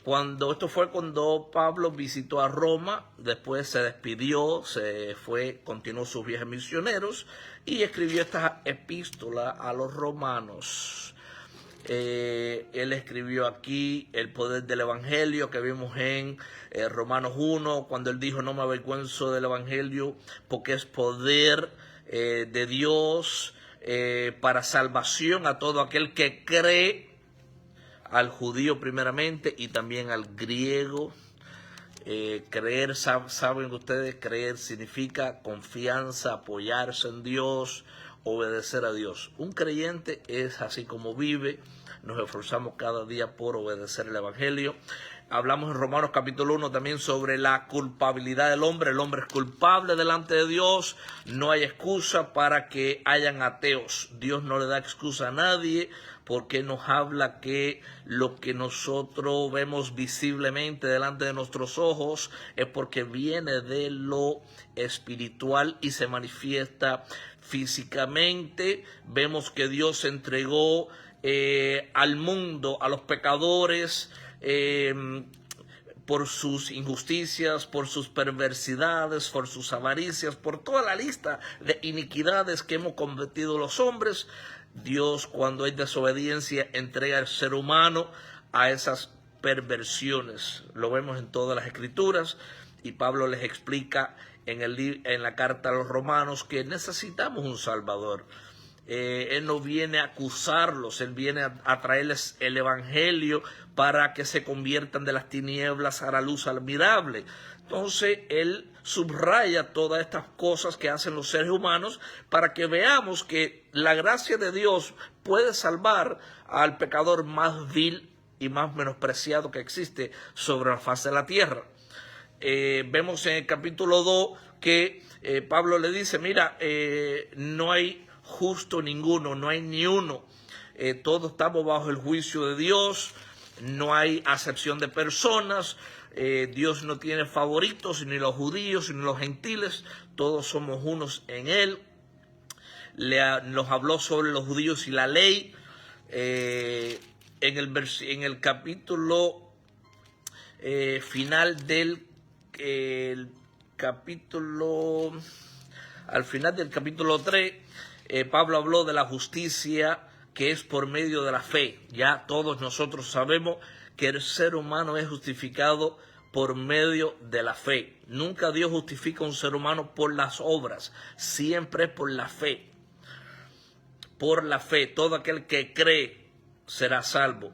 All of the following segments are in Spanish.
Esto fue cuando Pablo visitó a Roma, después se despidió, continuó sus viajes misioneros y escribió esta epístola a los romanos. Él escribió aquí el poder del evangelio que vimos en Romanos 1, cuando él dijo: no me avergüenzo del evangelio porque es poder de Dios para salvación a todo aquel que cree, al judío primeramente y también al griego. Creer, saben ustedes, creer significa confianza, apoyarse en Dios, obedecer a Dios. Un creyente es así como vive. Nos esforzamos cada día por obedecer el evangelio. Hablamos en Romanos capítulo 1 también sobre la culpabilidad del hombre. El hombre es culpable delante de Dios. No hay excusa para que hayan ateos. Dios no le da excusa a nadie, porque nos habla que lo que nosotros vemos visiblemente delante de nuestros ojos es porque viene de lo espiritual y se manifiesta físicamente. Vemos que Dios entregó al mundo, a los pecadores, por sus injusticias, por sus perversidades, por sus avaricias, por toda la lista de iniquidades que hemos cometido los hombres. Dios, cuando hay desobediencia, entrega al ser humano a esas perversiones. Lo vemos en todas las escrituras, y Pablo les explica en la carta a los romanos que necesitamos un Salvador. Él no viene a acusarlos, él viene a traerles el evangelio para que se conviertan de las tinieblas a la luz admirable. Entonces él subraya todas estas cosas que hacen los seres humanos para que veamos que la gracia de Dios puede salvar al pecador más vil y más menospreciado que existe sobre la faz de la tierra. Vemos en el capítulo 2 que Pablo le dice: mira, no hay justo ninguno, no hay ni uno. Todos estamos bajo el juicio de Dios, no hay acepción de personas. Dios no tiene favoritos, ni los judíos ni los gentiles, todos somos unos en Él. Nos habló sobre los judíos y la ley. En el capítulo final del capítulo, al final del capítulo 3, Pablo habló de la justicia que es por medio de la fe. Ya todos nosotros sabemos que el ser humano es justificado por medio de la fe. Nunca Dios justifica a un ser humano por las obras, siempre es por la fe. Por la fe, todo aquel que cree será salvo.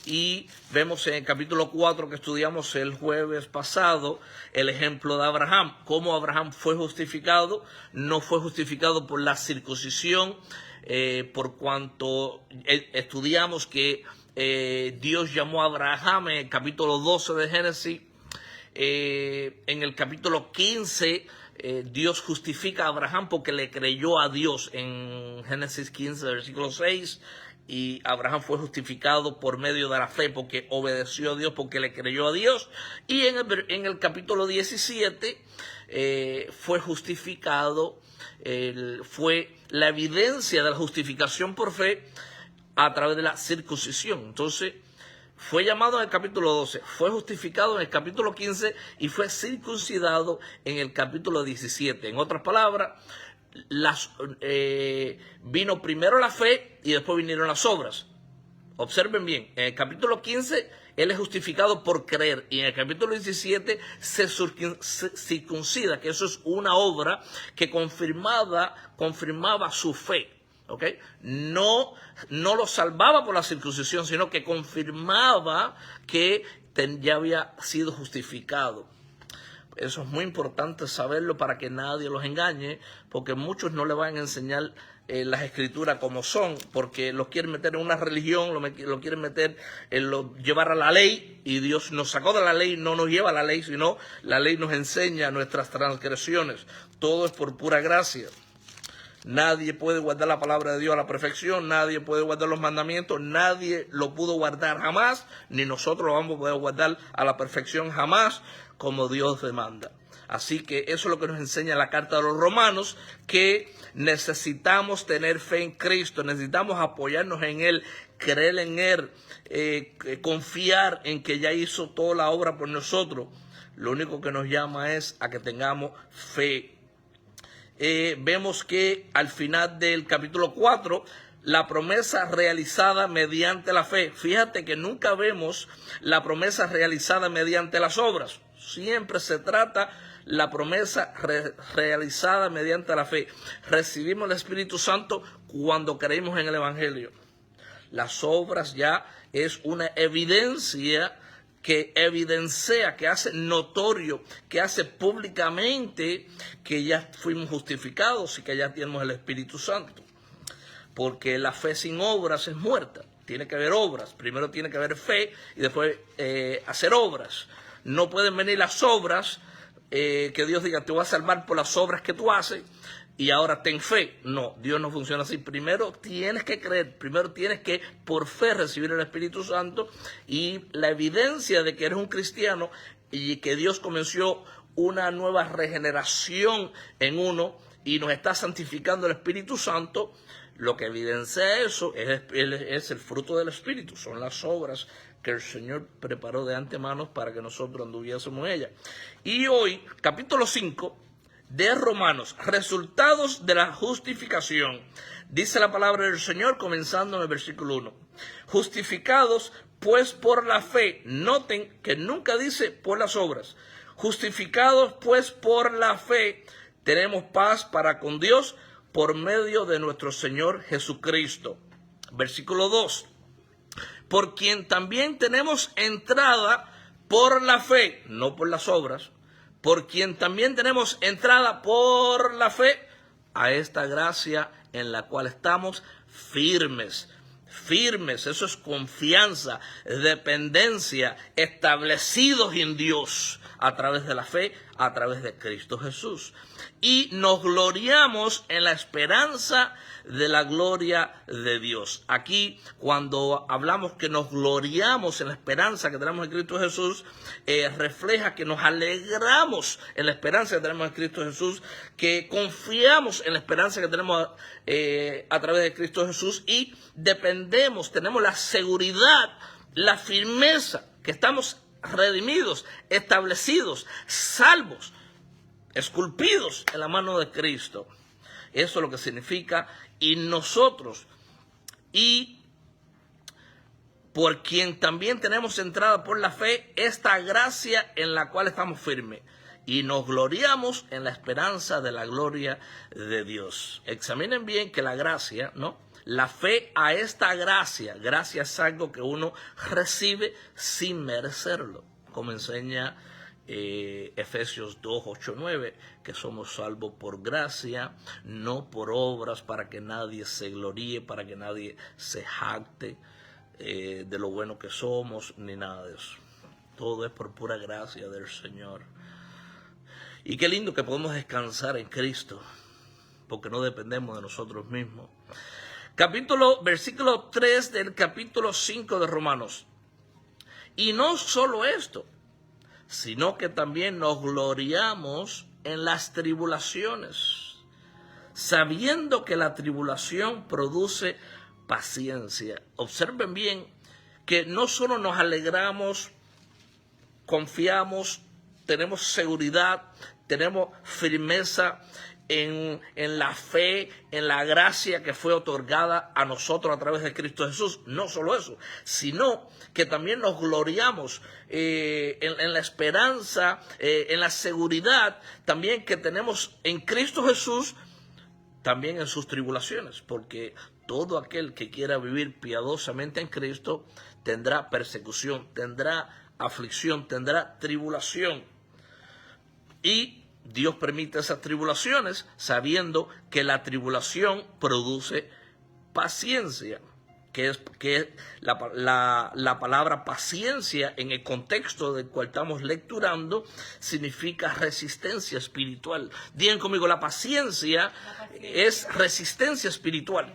Y vemos en el capítulo 4 que estudiamos el jueves pasado el ejemplo de Abraham. Cómo Abraham fue justificado. No fue justificado por la circuncisión, por cuanto estudiamos que Dios llamó a Abraham en el capítulo 12 de Génesis. En el capítulo 15 Dios justifica a Abraham porque le creyó a Dios en Génesis 15, versículo 6. Y Abraham fue justificado por medio de la fe porque obedeció a Dios, porque le creyó a Dios. Y en el capítulo 17 fue justificado, fue la evidencia de la justificación por fe a través de la circuncisión. Entonces fue llamado en el capítulo 12, fue justificado en el capítulo 15 y fue circuncidado en el capítulo 17. En otras palabras, vino primero la fe y después vinieron las obras. Observen bien, en el capítulo 15 él es justificado por creer, y en el capítulo 17 se circuncida, que eso es una obra que confirmaba su fe. ¿Okay? No lo salvaba por la circuncisión, sino que confirmaba que ya había sido justificado. Eso es muy importante saberlo para que nadie los engañe, porque muchos no le van a enseñar las escrituras como son, porque los quieren meter en una religión, lo quieren meter llevar a la ley, y Dios nos sacó de la ley, no nos lleva a la ley, sino la ley nos enseña nuestras transgresiones. Todo es por pura gracia. Nadie puede guardar la palabra de Dios a la perfección, nadie puede guardar los mandamientos, nadie lo pudo guardar jamás, ni nosotros lo vamos a poder guardar a la perfección jamás, como Dios demanda. Así que eso es lo que nos enseña la carta de los romanos, que necesitamos tener fe en Cristo, necesitamos apoyarnos en Él, creer en Él, confiar en que ya hizo toda la obra por nosotros. Lo único que nos llama es a que tengamos fe. Vemos que al final del capítulo 4, la promesa realizada mediante la fe. Fíjate que nunca vemos la promesa realizada mediante las obras. Siempre se trata la promesa realizada mediante la fe. Recibimos el Espíritu Santo cuando creímos en el Evangelio. Las obras ya es una evidencia que evidencia, que hace notorio, que hace públicamente que ya fuimos justificados y que ya tenemos el Espíritu Santo. Porque la fe sin obras es muerta. Tiene que haber obras. Primero tiene que haber fe y después hacer obras. No pueden venir las obras, que Dios diga, te voy a salvar por las obras que tú haces y ahora ten fe. No, Dios no funciona así. Primero tienes que creer, primero tienes que por fe recibir el Espíritu Santo, y la evidencia de que eres un cristiano y que Dios comenzó una nueva regeneración en uno y nos está santificando el Espíritu Santo. Lo que evidencia eso es el fruto del Espíritu, son las obras que el Señor preparó de antemano para que nosotros anduviésemos en ellas. Y hoy, capítulo 5 de Romanos, resultados de la justificación. Dice la palabra del Señor comenzando en el versículo 1. Justificados pues por la fe. Noten que nunca dice por las obras. Justificados pues por la fe, tenemos paz para con Dios por medio de nuestro Señor Jesucristo. Versículo 2. Por quien también tenemos entrada por la fe, no por las obras. Por quien también tenemos entrada por la fe a esta gracia en la cual estamos firmes. Firmes, eso es confianza, dependencia, establecidos en Dios a través de la fe, a través de Cristo Jesús. Y nos gloriamos en la esperanza de la gloria de Dios. Aquí, cuando hablamos que nos gloriamos en la esperanza que tenemos en Cristo Jesús, refleja que nos alegramos en la esperanza que tenemos en Cristo Jesús, que confiamos en la esperanza que tenemos a través de Cristo Jesús y dependemos, tenemos la seguridad, la firmeza que estamos redimidos, establecidos, salvos, esculpidos en la mano de Cristo. Eso es lo que significa. Y nosotros, y por quien también tenemos entrada por la fe, esta gracia en la cual estamos firmes. Y nos gloriamos en la esperanza de la gloria de Dios. Examinen bien que la gracia, ¿no? La fe a esta gracia. Gracia es algo que uno recibe sin merecerlo. Como enseña Efesios 2, 8, 9, que somos salvos por gracia, no por obras, para que nadie se gloríe, para que nadie se jacte de lo bueno que somos, ni nada de eso. Todo es por pura gracia del Señor. Y qué lindo que podemos descansar en Cristo, porque no dependemos de nosotros mismos. Versículo 3 del capítulo 5 de Romanos. Y no solo esto, sino que también nos gloriamos en las tribulaciones, sabiendo que la tribulación produce paciencia. Observen bien que no solo nos alegramos, confiamos, tenemos seguridad, tenemos firmeza en la fe, en la gracia que fue otorgada a nosotros a través de Cristo Jesús. No solo eso, sino que también nos gloriamos en la esperanza, en la seguridad también que tenemos en Cristo Jesús, también en sus tribulaciones, porque todo aquel que quiera vivir piadosamente en Cristo tendrá persecución, tendrá aflicción, tendrá tribulación. Y Dios permite esas tribulaciones sabiendo que la tribulación produce paciencia, que es la palabra paciencia en el contexto del cual estamos lecturando significa resistencia espiritual. Digan conmigo, la paciencia es resistencia espiritual.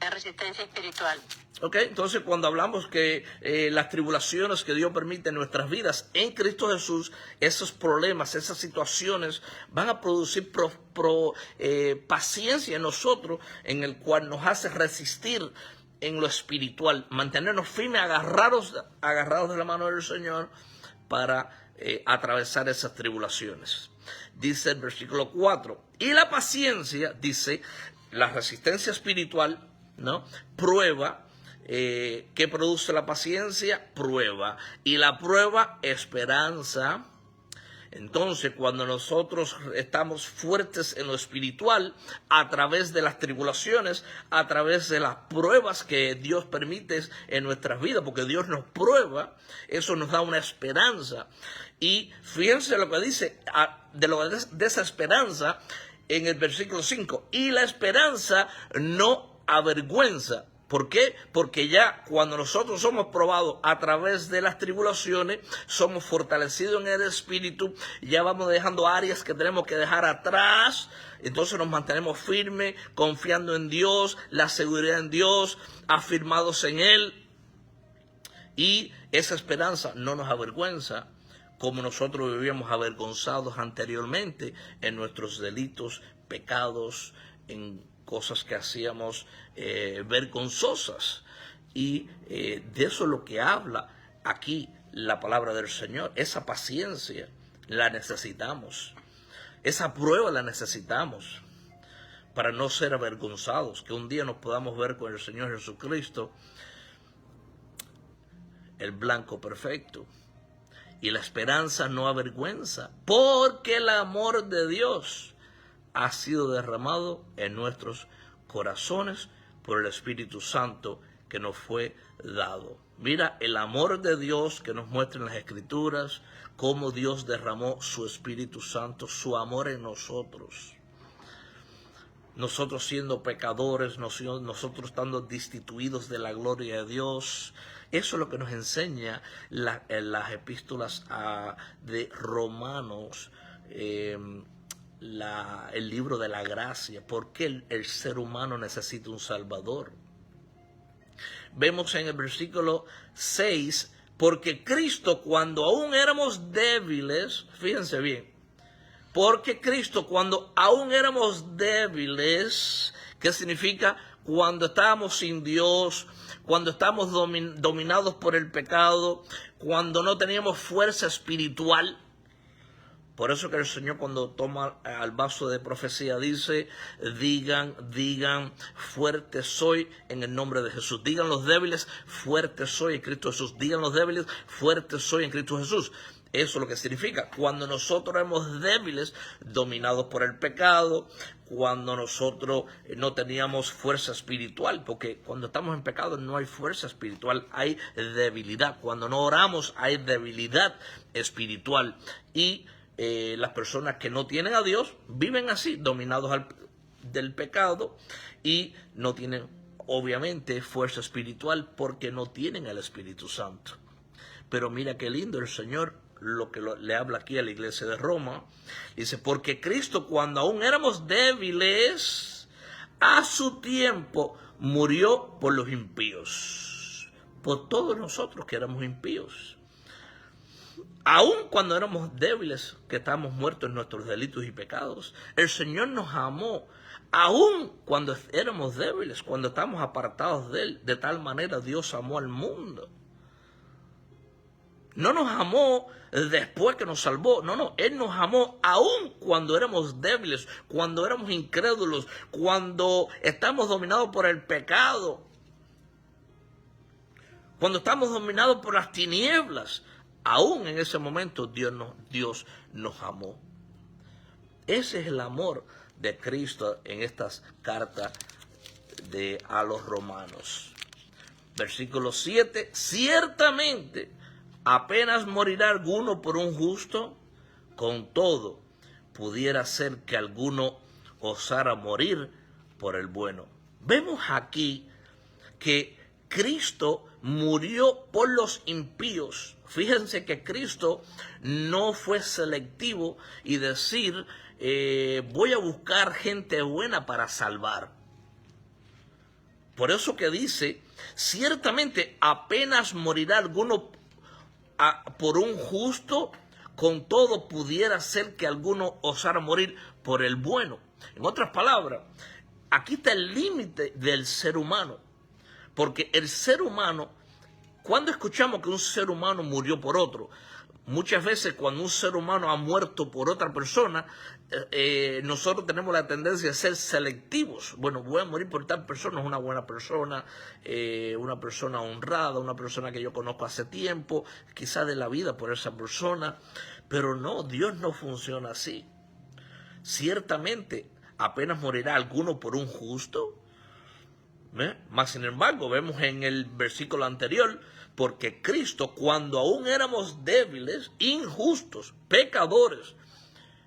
La resistencia espiritual. Ok, entonces cuando hablamos que las tribulaciones que Dios permite en nuestras vidas en Cristo Jesús, esos problemas, esas situaciones van a producir paciencia en nosotros, en el cual nos hace resistir en lo espiritual, mantenernos firmes, agarrados de la mano del Señor para atravesar esas tribulaciones. Dice el versículo 4, y la paciencia, dice, la resistencia espiritual, ¿no? Prueba. ¿Qué produce la paciencia? Prueba. Y la prueba, esperanza. Entonces, cuando nosotros estamos fuertes en lo espiritual, a través de las tribulaciones, a través de las pruebas que Dios permite en nuestras vidas, porque Dios nos prueba, eso nos da una esperanza. Y fíjense lo que dice de esa esperanza en el versículo 5. Y la esperanza no avergüenza. ¿Por qué? Porque ya cuando nosotros somos probados a través de las tribulaciones, somos fortalecidos en el espíritu, ya vamos dejando áreas que tenemos que dejar atrás, entonces nos mantenemos firmes, confiando en Dios, la seguridad en Dios, afirmados en Él, y esa esperanza no nos avergüenza, como nosotros vivíamos avergonzados anteriormente en nuestros delitos, pecados, en cosas que hacíamos vergonzosas. Y de eso es lo que habla aquí la palabra del Señor. Esa paciencia la necesitamos. Esa prueba la necesitamos para no ser avergonzados. Que un día nos podamos ver con el Señor Jesucristo, el blanco perfecto. Y la esperanza no avergüenza, porque el amor de Dios ha sido derramado en nuestros corazones por el Espíritu Santo que nos fue dado. Mira el amor de Dios que nos muestra en las Escrituras, cómo Dios derramó su Espíritu Santo, su amor en nosotros. Nosotros siendo pecadores, nosotros estando destituidos de la gloria de Dios. Eso es lo que nos enseña las epístolas de Romanos, el libro de la gracia. ¿Por qué el ser humano necesita un Salvador? Vemos en el versículo 6, porque Cristo cuando aún éramos débiles, fíjense bien, porque Cristo cuando aún éramos débiles, ¿qué significa? Cuando estábamos sin Dios, cuando estábamos dominados por el pecado, cuando no teníamos fuerza espiritual. Por eso que el Señor cuando toma al vaso de profecía dice, digan, fuerte soy en el nombre de Jesús. Digan los débiles, fuerte soy en Cristo Jesús. Digan los débiles, fuerte soy en Cristo Jesús. Eso es lo que significa. Cuando nosotros éramos débiles, dominados por el pecado, cuando nosotros no teníamos fuerza espiritual, porque cuando estamos en pecado no hay fuerza espiritual, hay debilidad. Cuando no oramos hay debilidad espiritual. Y las personas que no tienen a Dios viven así, dominados del pecado, y no tienen obviamente fuerza espiritual porque no tienen el Espíritu Santo. Pero mira qué lindo el Señor lo que le habla aquí a la iglesia de Roma. Dice, porque Cristo cuando aún éramos débiles, a su tiempo murió por los impíos, por todos nosotros que éramos impíos. Aún cuando éramos débiles, que estábamos muertos en nuestros delitos y pecados, el Señor nos amó. Aún cuando éramos débiles, cuando estábamos apartados de Él, de tal manera Dios amó al mundo. No nos amó después que nos salvó, no, Él nos amó aún cuando éramos débiles, cuando éramos incrédulos, cuando estamos dominados por el pecado, cuando estamos dominados por las tinieblas. Aún en ese momento Dios nos amó. Ese es el amor de Cristo en estas cartas a los romanos. Versículo 7. Ciertamente, apenas morirá alguno por un justo, con todo, pudiera ser que alguno osara morir por el bueno. Vemos aquí que Cristo murió por los impíos. Fíjense que Cristo no fue selectivo y decir, voy a buscar gente buena para salvar. Por eso que dice, ciertamente apenas morirá alguno por un justo, con todo pudiera ser que alguno osara morir por el bueno. En otras palabras, aquí está el límite del ser humano. Porque el ser humano, cuando escuchamos que un ser humano murió por otro, muchas veces cuando un ser humano ha muerto por otra persona, nosotros tenemos la tendencia a ser selectivos. Bueno, voy a morir por tal persona, es una buena persona, una persona honrada, una persona que yo conozco hace tiempo, quizá de la vida por esa persona. Pero no, Dios no funciona así. Ciertamente, apenas morirá alguno por un justo. Mas sin embargo, vemos en el versículo anterior, porque Cristo, cuando aún éramos débiles, injustos, pecadores,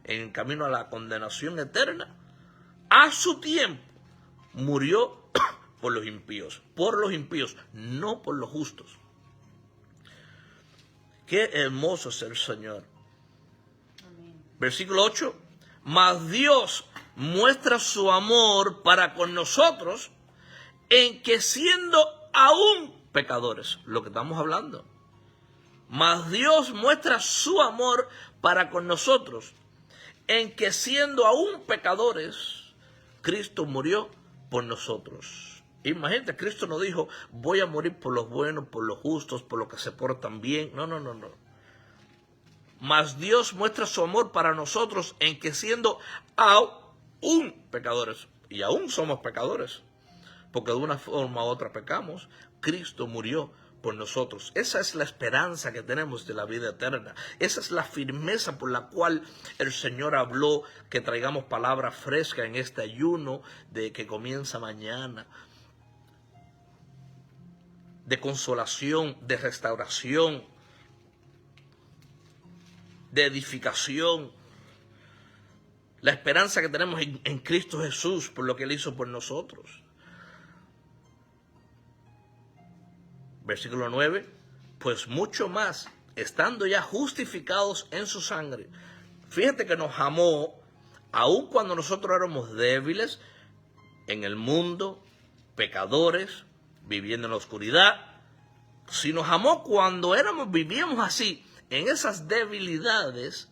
en camino a la condenación eterna, a su tiempo murió por los impíos, no por los justos. Qué hermoso es el Señor. Amén. Versículo 8, mas Dios muestra su amor para con nosotros, en que siendo aún pecadores, lo que estamos hablando, mas Dios muestra su amor para con nosotros, en que siendo aún pecadores, Cristo murió por nosotros. Imagínate, Cristo no dijo, voy a morir por los buenos, por los justos, por los que se portan bien. No. Mas Dios muestra su amor para nosotros, en que siendo aún pecadores, y aún somos pecadores, porque de una forma u otra pecamos, Cristo murió por nosotros. Esa es la esperanza que tenemos de la vida eterna. Esa es la firmeza por la cual el Señor habló que traigamos palabra fresca en este ayuno de que comienza mañana. De consolación, de restauración, de edificación. La esperanza que tenemos en Cristo Jesús por lo que Él hizo por nosotros. Versículo 9, pues mucho más, estando ya justificados en su sangre. Fíjate que nos amó, aun cuando nosotros éramos débiles, en el mundo, pecadores, viviendo en la oscuridad. Si nos amó cuando vivíamos así, en esas debilidades,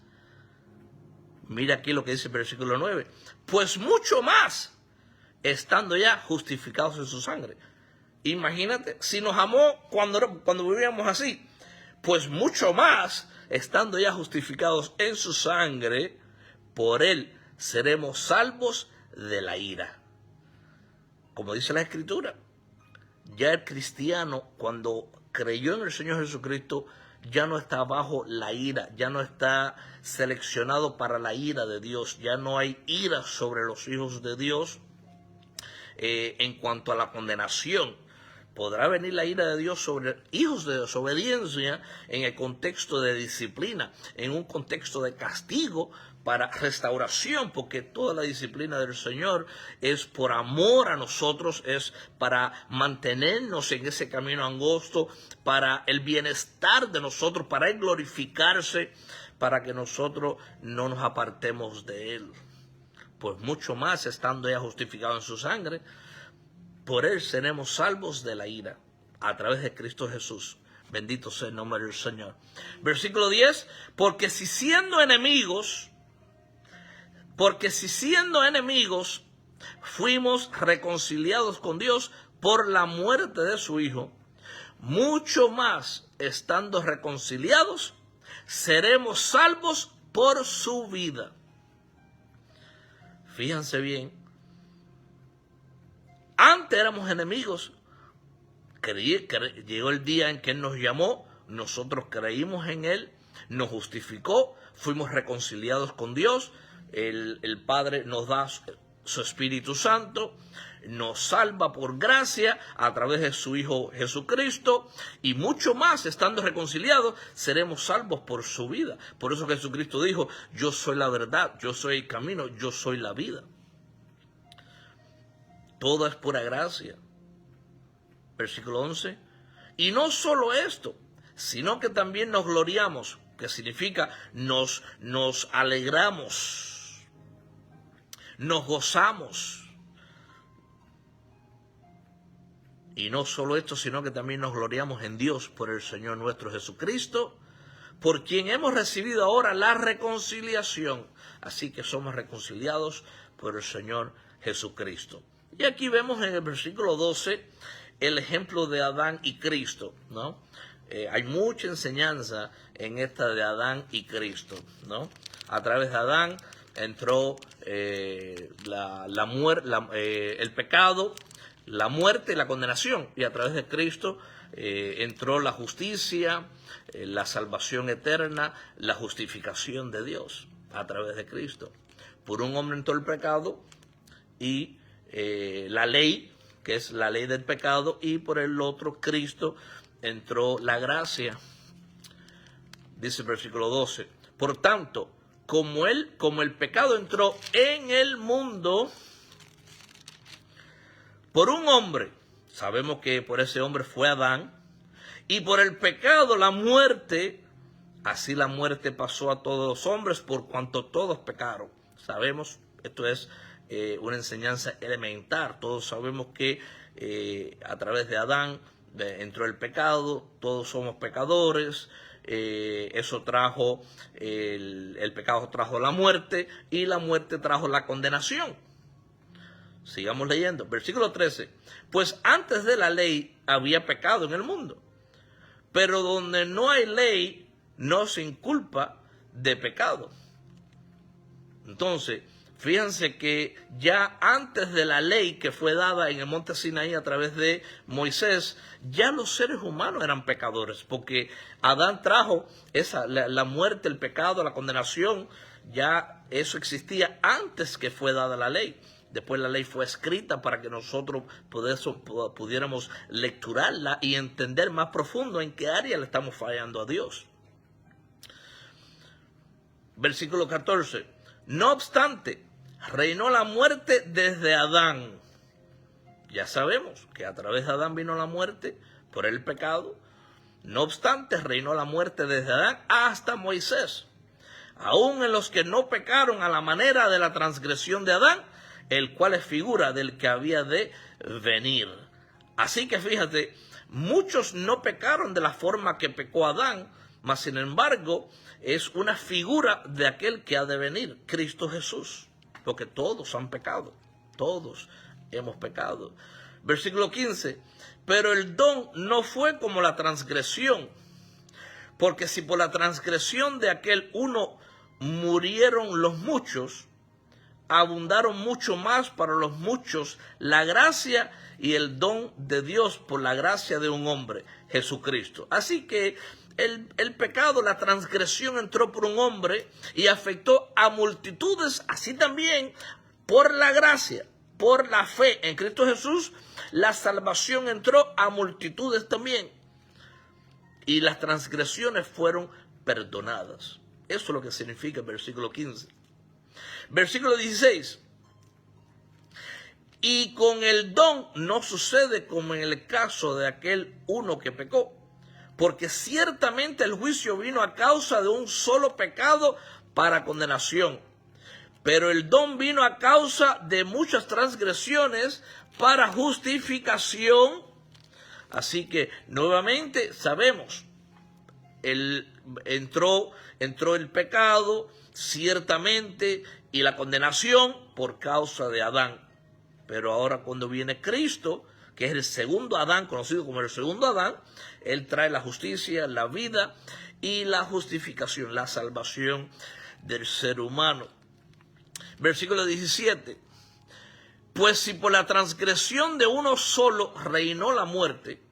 mira aquí lo que dice el versículo 9, pues mucho más, estando ya justificados en su sangre. Imagínate, si nos amó cuando vivíamos así, pues mucho más, estando ya justificados en su sangre, por Él seremos salvos de la ira. Como dice la Escritura, ya el cristiano, cuando creyó en el Señor Jesucristo, ya no está bajo la ira, ya no está seleccionado para la ira de Dios, ya no hay ira sobre los hijos de Dios. En cuanto a la condenación, podrá venir la ira de Dios sobre hijos de desobediencia en el contexto de disciplina, en un contexto de castigo para restauración, porque toda la disciplina del Señor es por amor a nosotros, es para mantenernos en ese camino angosto, para el bienestar de nosotros, para Él glorificarse, para que nosotros no nos apartemos de Él. Pues mucho más, estando ya justificado en su sangre, por Él seremos salvos de la ira, a través de Cristo Jesús. Bendito sea el nombre del Señor. Versículo 10, porque si siendo enemigos fuimos reconciliados con Dios por la muerte de su Hijo, mucho más, estando reconciliados, seremos salvos por su vida. Fíjense bien, antes éramos enemigos, llegó el día en que Él nos llamó, nosotros creímos en Él, nos justificó, fuimos reconciliados con Dios, el Padre nos da su Espíritu Santo, nos salva por gracia a través de su Hijo Jesucristo, y mucho más, estando reconciliados, seremos salvos por su vida. Por eso Jesucristo dijo, yo soy la verdad, yo soy el camino, yo soy la vida. Todo es pura gracia. Versículo 11. Y no solo esto, sino que también nos gloriamos, que significa nos alegramos, nos gozamos. Y no solo esto, sino que también nos gloriamos en Dios por el Señor nuestro Jesucristo, por quien hemos recibido ahora la reconciliación. Así que somos reconciliados por el Señor Jesucristo. Y aquí vemos en el versículo 12 el ejemplo de Adán y Cristo, ¿no? Hay mucha enseñanza en esta de Adán y Cristo, ¿no? A través de Adán entró el pecado, la muerte y la condenación, y a través de Cristo entró la justicia, la salvación eterna, la justificación de Dios a través de Cristo. Por un hombre entró el pecado y la ley, que es la ley del pecado, y por el otro, Cristo, entró la gracia. Dice el versículo 12, por tanto, como el pecado entró en el mundo por un hombre, sabemos que por ese hombre fue Adán, y por el pecado la muerte, así la muerte pasó a todos los hombres por cuanto todos pecaron. Sabemos, esto es una enseñanza elemental, todos sabemos que a través de Adán entró el pecado, todos somos pecadores, eso trajo, el pecado trajo la muerte y la muerte trajo la condenación. Sigamos leyendo, versículo 13, pues antes de la ley había pecado en el mundo, pero donde no hay ley no se inculpa de pecado. Entonces, fíjense que ya antes de la ley que fue dada en el monte Sinaí a través de Moisés, ya los seres humanos eran pecadores, porque Adán trajo la muerte, el pecado, la condenación, ya eso existía antes que fue dada la ley. Después la ley fue escrita para que nosotros pudiéramos lecturarla y entender más profundo en qué área le estamos fallando a Dios. Versículo 14. No obstante, reinó la muerte desde Adán. Ya sabemos que a través de Adán vino la muerte por el pecado. No obstante, reinó la muerte desde Adán hasta Moisés. Aún en los que no pecaron a la manera de la transgresión de Adán, el cual es figura del que había de venir. Así que fíjate, muchos no pecaron de la forma que pecó Adán, mas sin embargo es una figura de aquel que ha de venir, Cristo Jesús, porque todos han pecado, todos hemos pecado. Versículo 15, pero el don no fue como la transgresión, porque si por la transgresión de aquel uno murieron los muchos, abundaron mucho más para los muchos la gracia y el don de Dios por la gracia de un hombre, Jesucristo. Así que el pecado, la transgresión entró por un hombre y afectó a multitudes, así también por la gracia, por la fe en Cristo Jesús, la salvación entró a multitudes también y las transgresiones fueron perdonadas. Eso es lo que significa el versículo 15. Versículo 16. Y con el don no sucede como en el caso de aquel uno que pecó, porque ciertamente el juicio vino a causa de un solo pecado para condenación, pero el don vino a causa de muchas transgresiones para justificación. Así que nuevamente sabemos, entró el pecado ciertamente y la condenación por causa de Adán. Pero ahora cuando viene Cristo, que es el segundo Adán, conocido como el segundo Adán, Él trae la justicia, la vida y la justificación, la salvación del ser humano. Versículo 17. Pues si por la transgresión de uno solo reinó la muerte,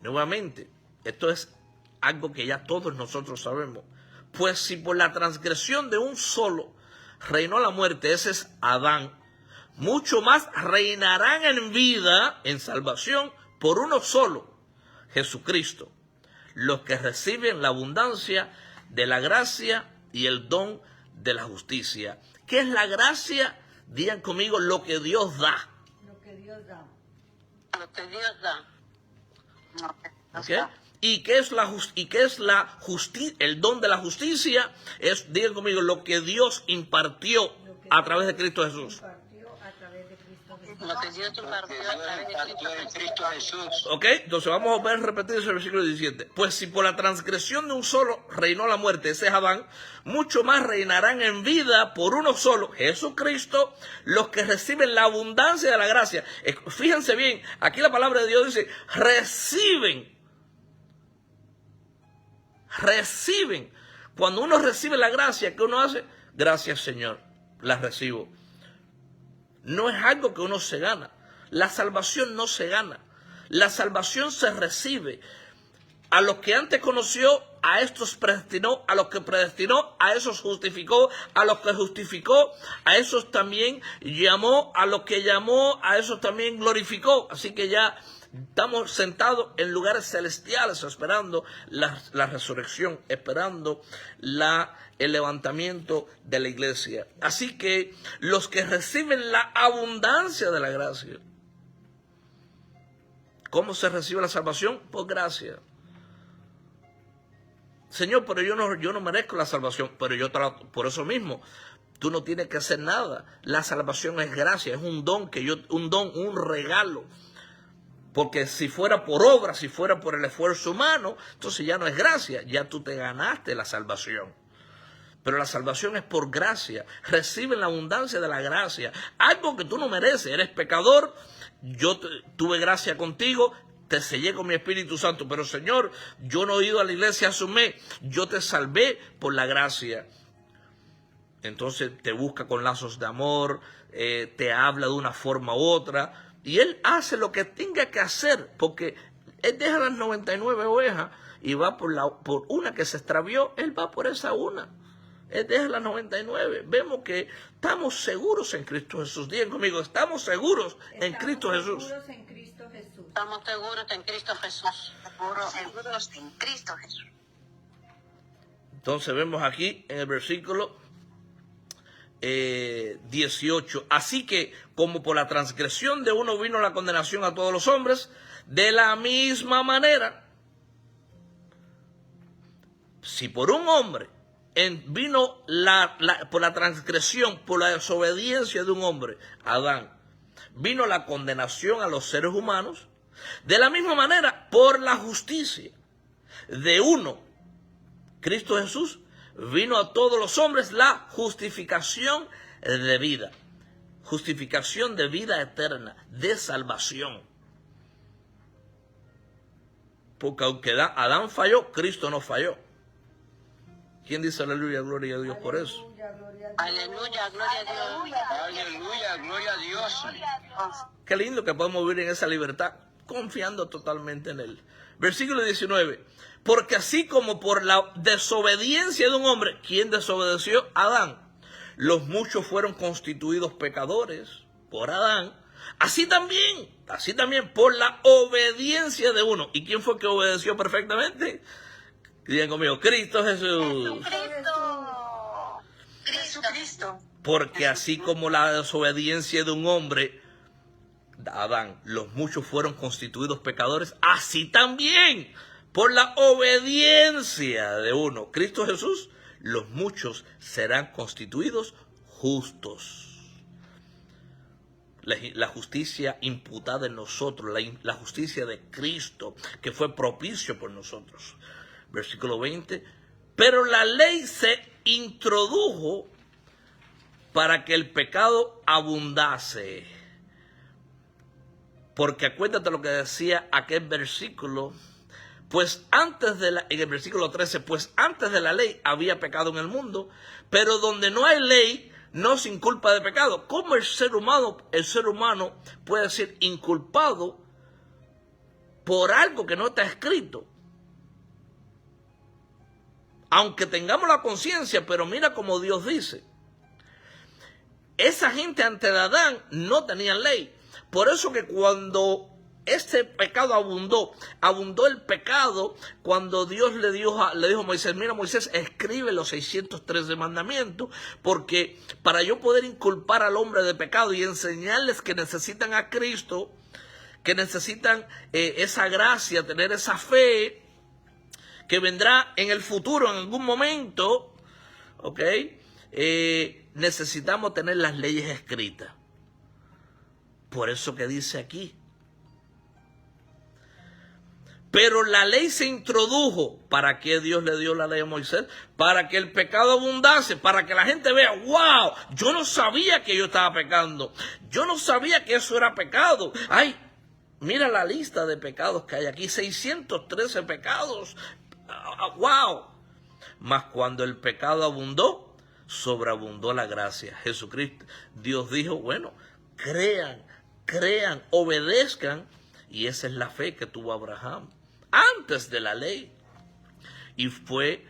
nuevamente, esto es algo que ya todos nosotros sabemos, pues si por la transgresión de un solo reinó la muerte, ese es Adán, mucho más reinarán en vida, en salvación, por uno solo, Jesucristo, los que reciben la abundancia de la gracia y el don de la justicia. ¿Qué es la gracia? Digan conmigo, lo que Dios da. Lo que Dios da. Lo que Dios da. ¿Okay? ¿Y qué es el don de la justicia? Es, digan conmigo, lo que Dios impartió a través de Cristo Jesús. Impartió a través de Cristo Jesús. Lo que Dios impartió a través de Cristo Jesús. Ok, entonces vamos a ver repetir ese versículo 17. Pues si por la transgresión de un solo reinó la muerte, ese es Adán, mucho más reinarán en vida por uno solo, Jesucristo, los que reciben la abundancia de la gracia. Fíjense bien, aquí la palabra de Dios dice, reciben. Cuando uno recibe la gracia, ¿qué uno hace? Gracias, Señor, la recibo. No es algo que uno se gana. La salvación no se gana. La salvación se recibe. A los que antes conoció, a estos predestinó. A los que predestinó, a esos justificó. A los que justificó, a esos también llamó. A los que llamó, a esos también glorificó. Así que ya estamos sentados en lugares celestiales esperando la resurrección, esperando el levantamiento de la iglesia. Así que los que reciben la abundancia de la gracia. ¿Cómo se recibe la salvación? Por gracia. Señor, pero yo no merezco la salvación, pero por eso mismo, tú no tienes que hacer nada. La salvación es gracia, es un don, un regalo. Porque si fuera por obra, si fuera por el esfuerzo humano, entonces ya no es gracia, ya tú te ganaste la salvación. Pero la salvación es por gracia, reciben la abundancia de la gracia, algo que tú no mereces, eres pecador, yo tuve gracia contigo, te sellé con mi Espíritu Santo, pero Señor, yo no he ido a la iglesia hace un mes, yo te salvé por la gracia. Entonces te busca con lazos de amor, te habla de una forma u otra, y Él hace lo que tenga que hacer, porque Él deja las 99 ovejas y va por una que se extravió, Él va por esa una. Él deja las 99. Vemos que estamos seguros en Cristo Jesús. Digan conmigo, estamos seguros en Cristo Jesús. Estamos seguros en Cristo Jesús. Estamos seguros en Cristo Jesús. Seguros en Cristo Jesús. Entonces vemos aquí en el versículo 18. Así que como por la transgresión de uno vino la condenación a todos los hombres, de la misma manera, si por un hombre vino por la transgresión, por la desobediencia de un hombre, Adán, vino la condenación a los seres humanos, de la misma manera, por la justicia de uno, Cristo Jesús, vino a todos los hombres la justificación de vida. Justificación de vida eterna, de salvación. Porque aunque Adán falló, Cristo no falló. ¿Quién dice aleluya, gloria a Dios por eso? Aleluya, gloria a Dios. Aleluya, gloria a Dios. Qué lindo que podemos vivir en esa libertad, confiando totalmente en Él. Versículo 19. Porque así como por la desobediencia de un hombre, ¿quién desobedeció? Adán. Los muchos fueron constituidos pecadores por Adán. Así también por la obediencia de uno. ¿Y quién fue que obedeció perfectamente? Digan conmigo, Cristo Jesús. Jesucristo. Porque así como la desobediencia de un hombre, Adán, los muchos fueron constituidos pecadores, así también por la obediencia de uno, Cristo Jesús, los muchos serán constituidos justos. La justicia imputada en nosotros, la justicia de Cristo, que fue propicio por nosotros. Versículo 20. Pero la ley se introdujo para que el pecado abundase. Porque acuérdate lo que decía aquel versículo. Pues en el versículo 13, pues antes de la ley había pecado en el mundo, pero donde no hay ley, no se inculpa de pecado. ¿Cómo el ser humano puede ser inculpado por algo que no está escrito? Aunque tengamos la conciencia, pero mira como Dios dice. Esa gente antes de Adán no tenían ley. Por eso que cuando este pecado abundó el pecado, cuando Dios le dijo a Moisés, mira Moisés, escribe los 613 mandamientos, porque para yo poder inculpar al hombre de pecado y enseñarles que necesitan a Cristo, que necesitan esa gracia, tener esa fe, que vendrá en el futuro, en algún momento, ¿ok? Necesitamos tener las leyes escritas. Por eso que dice aquí. Pero la ley se introdujo. ¿Para qué Dios le dio la ley a Moisés? Para que el pecado abundase, para que la gente vea, wow, yo no sabía que yo estaba pecando. Yo no sabía que eso era pecado. Ay, mira la lista de pecados que hay aquí, 613 pecados. Wow. Mas cuando el pecado abundó, sobreabundó la gracia. Jesucristo, Dios dijo, bueno, crean, obedezcan. Y esa es la fe que tuvo Abraham antes de la ley. Y fue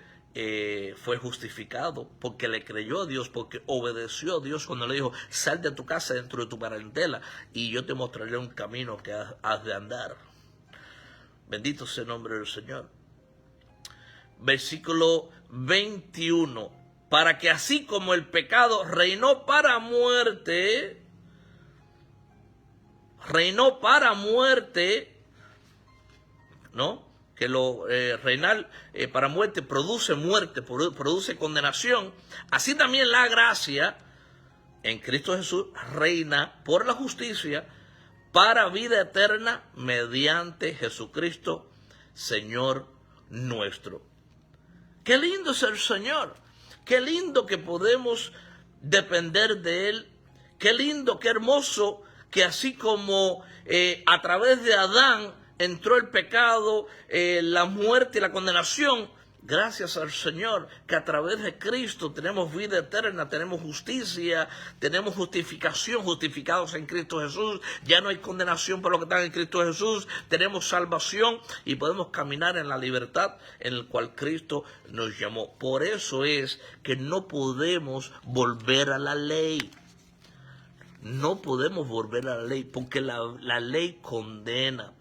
justificado porque le creyó a Dios, porque obedeció a Dios cuando le dijo, sal de tu casa, dentro de tu parentela, y yo te mostraré un camino que has de andar. Bendito sea el nombre del Señor. Versículo 21. Para que así como el pecado reinó para muerte, ¿no? Que reinar para muerte, produce condenación. Así también la gracia en Cristo Jesús reina por la justicia para vida eterna mediante Jesucristo, Señor nuestro. Qué lindo es el Señor. Qué lindo que podemos depender de Él. Qué lindo, qué hermoso que así como a través de Adán entró el pecado, la muerte y la condenación, gracias al Señor que a través de Cristo tenemos vida eterna, tenemos justicia, tenemos justificación, justificados en Cristo Jesús. Ya no hay condenación por lo que están en Cristo Jesús. Tenemos salvación y podemos caminar en la libertad en la cual Cristo nos llamó. Por eso es que no podemos volver a la ley. No podemos volver a la ley porque la ley condena.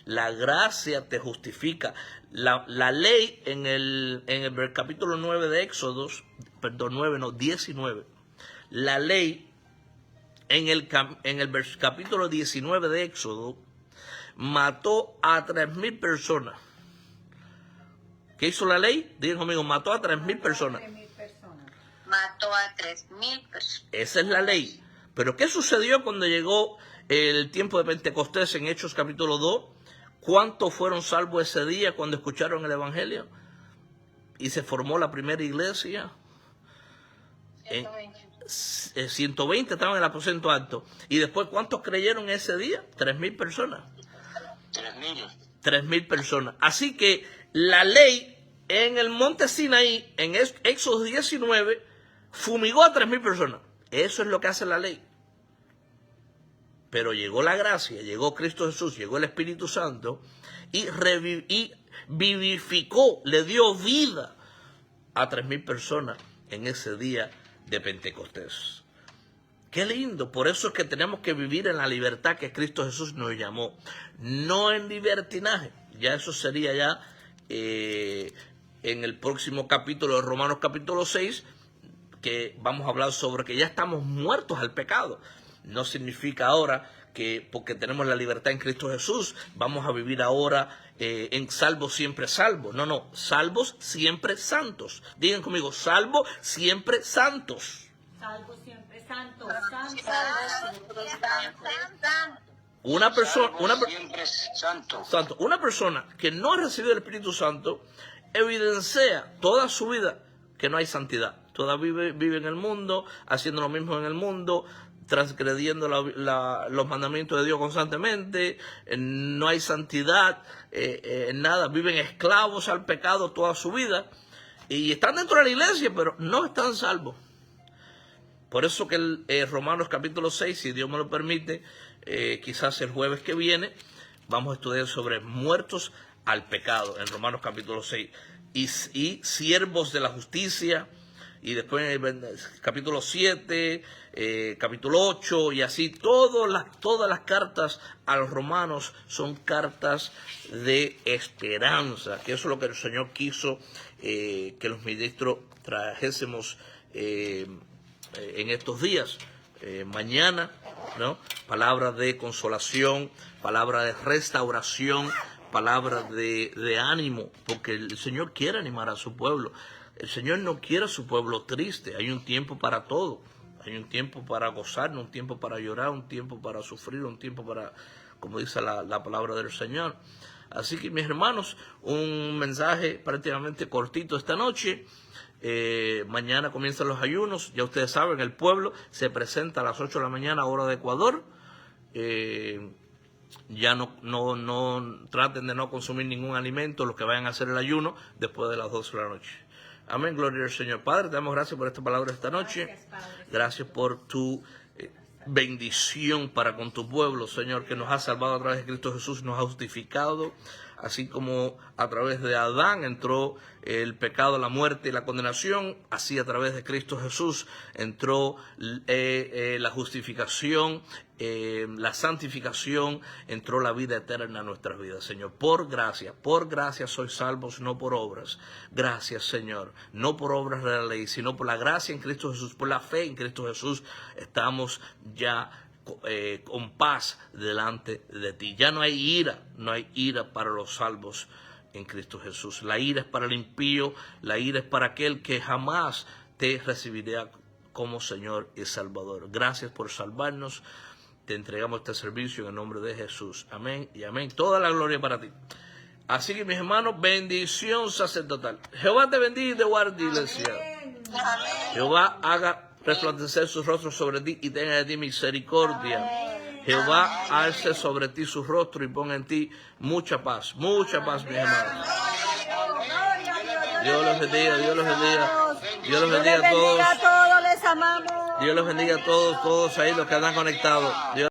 La gracia te justifica. La ley en el capítulo 9 de Éxodo, 19. La ley en el capítulo 19 de Éxodo mató a 3,000 personas. ¿Qué hizo la ley? Digan conmigo, mató a 3,000 personas. Mató a 3,000 personas. Esa es la ley. Pero ¿qué sucedió cuando llegó el tiempo de Pentecostés en Hechos capítulo 2? ¿Cuántos fueron salvos ese día cuando escucharon el Evangelio? Y se formó la primera iglesia. 120 estaban en el aposento alto. ¿Y después cuántos creyeron ese día? 3,000 personas. 3,000 personas. Así que la ley en el monte Sinaí, en Éxodo 19, fumigó a 3,000 personas. Eso es lo que hace la ley. Pero llegó la gracia, llegó Cristo Jesús, llegó el Espíritu Santo y vivificó, le dio vida a 3,000 personas en ese día de Pentecostés. Qué lindo, por eso es que tenemos que vivir en la libertad que Cristo Jesús nos llamó, no en libertinaje. Ya eso sería ya en el próximo capítulo de Romanos capítulo 6, que vamos a hablar sobre que ya estamos muertos al pecado. No significa ahora que porque tenemos la libertad en Cristo Jesús, vamos a vivir ahora en salvos siempre salvos. No, salvos siempre santos. Digan conmigo, salvos siempre santos. Salvos siempre santos. Una persona que no ha recibido el Espíritu Santo evidencia toda su vida que no hay santidad. Todavía vive en el mundo, haciendo lo mismo en el mundo, transgrediendo los mandamientos de Dios constantemente, no hay santidad, nada, viven esclavos al pecado toda su vida y están dentro de la iglesia, pero no están salvos. Por eso que Romanos capítulo 6, si Dios me lo permite, quizás el jueves que viene, vamos a estudiar sobre muertos al pecado en Romanos capítulo 6 y siervos de la justicia. Y después en el capítulo 7, capítulo 8 y así, todas las cartas a los romanos son cartas de esperanza, que eso es lo que el Señor quiso que los ministros trajésemos en estos días. Mañana, ¿no? Palabras de consolación, palabras de restauración, palabras de ánimo, porque el Señor quiere animar a su pueblo. El Señor no quiere a su pueblo triste. Hay un tiempo para todo. Hay un tiempo para gozarnos, un tiempo para llorar, un tiempo para sufrir, un tiempo para, como dice la palabra del Señor. Así que, mis hermanos, un mensaje prácticamente cortito esta noche. Mañana comienzan los ayunos. Ya ustedes saben, el pueblo se presenta a las 8 de la mañana, hora de Ecuador. Ya no traten de no consumir ningún alimento los que vayan a hacer el ayuno después de las 12 de la noche. Amén, gloria al Señor. Padre, te damos gracias por esta palabra esta noche. Gracias por tu bendición para con tu pueblo, Señor, que nos ha salvado a través de Cristo Jesús, nos ha justificado, así como a través de Adán entró el pecado, la muerte y la condenación, así a través de Cristo Jesús entró la justificación, la santificación, entró la vida eterna en nuestras vidas, Señor. Por gracia sois salvos, no por obras. Gracias, Señor, no por obras de la ley, sino por la gracia en Cristo Jesús, por la fe en Cristo Jesús, estamos ya con paz delante de ti. Ya no hay ira para los salvos en Cristo Jesús. La ira es para el impío, la ira es para aquel que jamás te recibirá como Señor y Salvador. Gracias por salvarnos. Te entregamos este servicio en el nombre de Jesús. Amén y amén. Toda la gloria para ti. Así que, mis hermanos, bendición sacerdotal. Jehová te bendiga y te guarde, iglesia. Jehová haga resplandecer sus rostros sobre ti y tenga de ti misericordia. Jehová alce sobre ti su rostro y ponga en ti mucha paz, mis hermanos. Dios los bendiga, Dios los bendiga. Dios los bendiga a todos. Les amamos. Dios los bendiga a todos ahí los que andan conectados. Dios